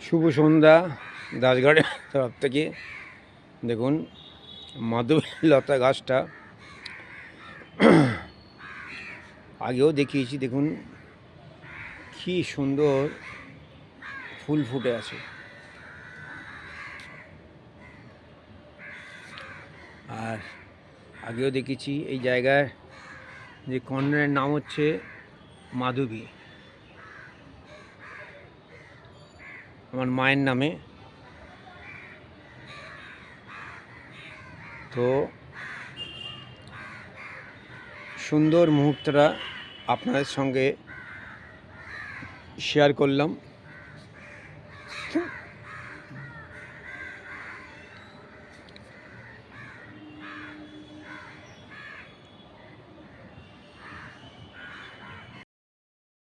শুভ সন্ধ্যা দাসগড়ের তরফ থেকে। দেখুন মাধবীলতা গাছটা আগেও দেখিয়েছি, দেখুন কি সুন্দর ফুল ফুটে আছে। আর আগেও দেখেছি এই জায়গায় যে কর্নারের নাম হচ্ছে মাধবী, আমার মায়ের নামে। তো সুন্দর মুহূর্তটা আপনাদের সঙ্গে শেয়ার করলাম।